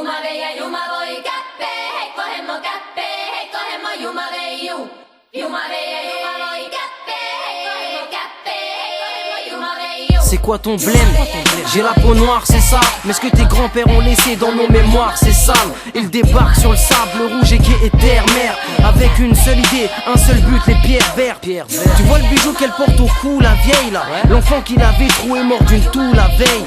Jumave ja jumavoi käppe, heikko hemmo käppe, heikko hemmo jumave ju. Jumave ja jumavoi käppe, heikko hemmo käppe, heikko hemmo jumave ju. C'est quoi ton blême? J'ai la peau noire, c'est ça. Mais ce que tes grands-pères ont laissé dans nos mémoires, c'est sale. Ils débarquent sur le sable rouge et gai et terre-mer, avec une seule idée, un seul but, les pierres vertes. Tu vois le bijou qu'elle porte au cou, la vieille là. L'enfant qui l'avait troué mort d'une toux la veille.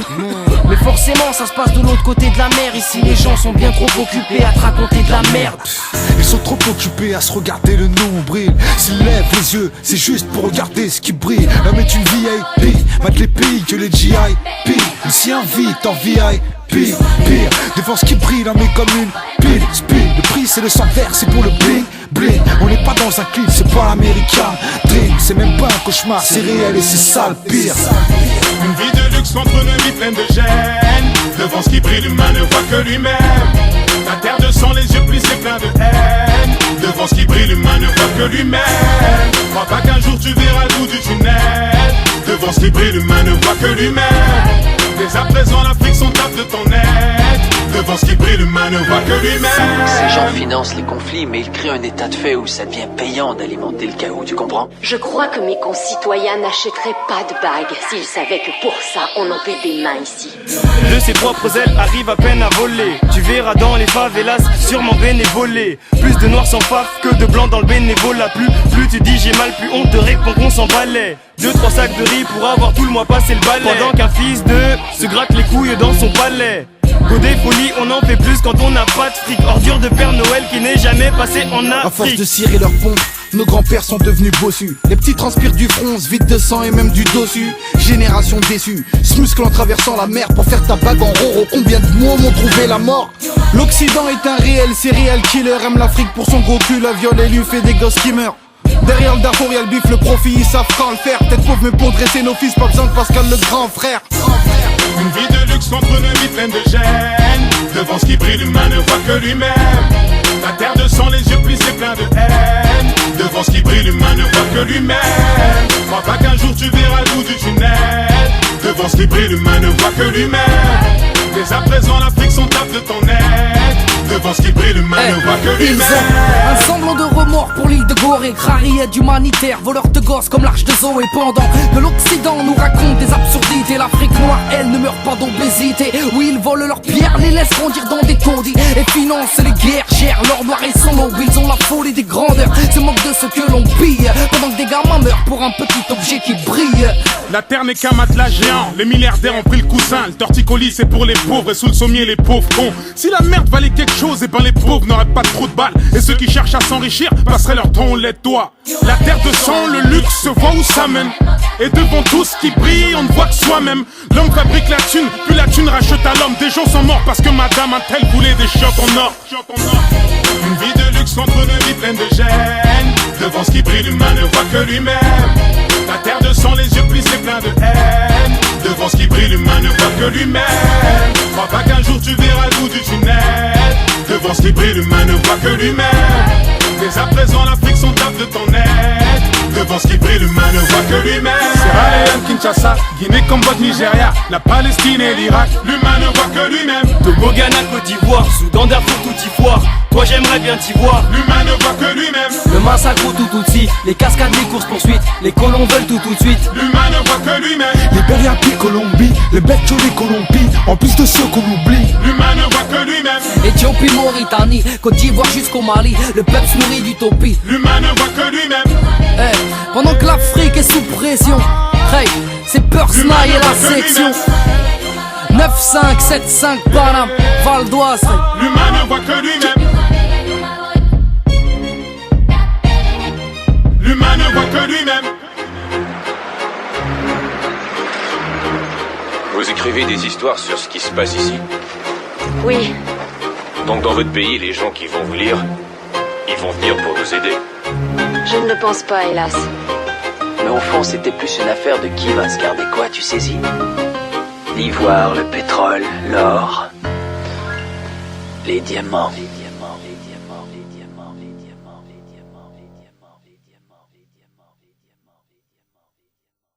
Mais forcément ça se passe de l'autre côté de la mer. Ici les gens sont bien trop occupés à te raconter de la merde. Ils sont trop occupés à se regarder le nombril. S'ils lèvent les yeux, c'est juste pour regarder ce qui brille. L'homme est une VIP, mate les pays que les GIP. Il s'y invite en VIP. Pire, devant ce qui brille, l'homme est comme une pile. Speed, le prix c'est le sang vert, c'est pour le bling, bling. On n'est pas dans un clip, c'est pas l'américain dream. C'est même pas un cauchemar, c'est réel et c'est sale, pire. Une vie de luxe entre une vie pleine de gêne. Devant ce qui brille, l'humain ne voit que lui-même. La terre de sang, les yeux plissés pleins de haine. Devant ce qui brille, l'humain ne voit que lui-même. Crois pas qu'un jour tu verras le bout du tunnel. Devant ce qui brille, l'humain ne voit que lui-même. Dès à présent, l'Afrique sont tape de ton aide. Devant ce qui brille, l'humain ne voit que lui-même. Ces gens financent les conflits, mais ils créent un état de fait où ça devient payant d'alimenter le chaos, tu comprends? Je crois que mes concitoyens n'achèteraient pas de bagues s'ils savaient que pour ça, on en paie des mains ici. De ses propres ailes arrive à peine à voler. Tu verras dans les favelas, sûrement bénévolé. Plus de noirs sans faf que de blancs dans le bénévolat. Plus tu dis j'ai mal, plus on te répond qu'on s'en balait. 2-3 sacs de riz pour avoir tout le mois passé le balai. Pendant qu'un fils de se gratte les couilles dans son palais. Godé folie, on en fait plus quand on n'a pas de fric. Ordure de Père Noël qui n'est jamais passé en Afrique. À force de cirer leurs pompes, nos grands-pères sont devenus bossus. Les petits transpirent du front, se vident de sang et même du dossu. Génération déçue, se muscle en traversant la mer pour faire ta bague en roro. Combien de mômes ont trouvé la mort? L'Occident est un réel serial killer. Aime l'Afrique pour son gros cul, la viole et lui fait des gosses qui meurent. Derrière le Darfour y'a le bif, le profit, ils savent quand le faire. Tête pauvre mais pour dresser nos fils, pas besoin de Pascal le grand frère. Une vie de luxe contre une vie pleine de gêne. Devant ce qui brille, l'humain ne voit que lui-même. La terre de sang, les yeux plissés pleins de haine. Devant ce qui brille, l'humain ne voit que lui-même. Crois pas qu'un jour tu verras le bout du tunnel. Devant ce qui brille, l'humain ne voit que lui-même. Dès à présent, l'Afrique sont tape de ton aide. Devant ce qui brille, l'humain ne voit que Ils lui-même. ont un semblant de remords pour l'île de Gorée. Rariette humanitaire, voleurs de gosses comme l'arche de Zoé. Pendant que l'Occident nous raconte des absurdités, l'Afrique noire, elle, ne meurt pas d'obésité. Oui, ils volent leurs pierres, les laissent grandir dans des taudis et financent les guerres, gèrent l'or noir et son lobby. Ils ont la folie des grandeurs, se moquent de ce que l'on pille. Pendant que des gamins meurent pour un petit objet qui brille. La terre n'est qu'un matelas géant, les milliardaires ont pris le coussin. Le torticolis c'est pour les pauvres et sous le sommier les pauvres cons. Si la merde valait quelque chose, et ben les pauvres n'auraient pas trop de balles. Et ceux qui cherchent à s'enrichir passeraient leur temps au lait de doigt. La terre de sang, le luxe se voit où ça mène. Et devant tout ce qui brille, on ne voit que soi-même. L'homme fabrique la thune, puis la thune rachète à l'homme. Des gens sont morts parce que madame a tel voulait des chiottes en or. Une vie de luxe contre une vie pleine de gêne. Devant ce qui brille, l'humain ne voit que lui-même. La terre de sang, les yeux plissés pleins de haine. Devant ce qui brille, l'humain ne voit que lui-même. Crois pas qu'un jour tu verras le bout du tunnel. Devant ce qui brille, l'humain ne voit que lui-même. Dès à présent, l'Afrique sont tape de ton aide. Devant ce qui brille, l'humain ne voit que lui-même. Sierra Leone, Kinshasa, Guinée, Cambodge, Nigeria, la Palestine et l'Irak, l'humain ne voit que lui-même. Togo, Ghana, Côte d'Ivoire, Soudan, Darfour, tout ivoire. Toi j'aimerais bien t'y voir. L'humain ne voit que lui-même. Le massacre au Tututsi, les cascades, les courses poursuites. Les colons veulent tout de suite. L'humain ne voit que lui-même. Les Beriapi, Colombie, les Betcho, les Colombie. En plus de ceux qu'on oublie. L'humain ne voit que lui-même. Éthiopie, Mauritanie, Côte d'Ivoire jusqu'au Mali. Le peuple se nourrit d'utopie. L'humain ne voit que lui-même. Pendant que l'Afrique est sous pression, hey, c'est Persna et la section 9575 Paname, Val d'Oise. L'humain ne voit que lui-même. L'humain ne voit que lui-même. Vous écrivez des histoires sur ce qui se passe ici? Oui, Donc dans votre pays, les gens qui vont vous lire, ils vont venir pour nous aider. je ne le pense pas, hélas. Mais au fond, c'était plus une affaire de qui va se garder quoi, tu saisis? L'ivoire, le pétrole, l'or, les diamants.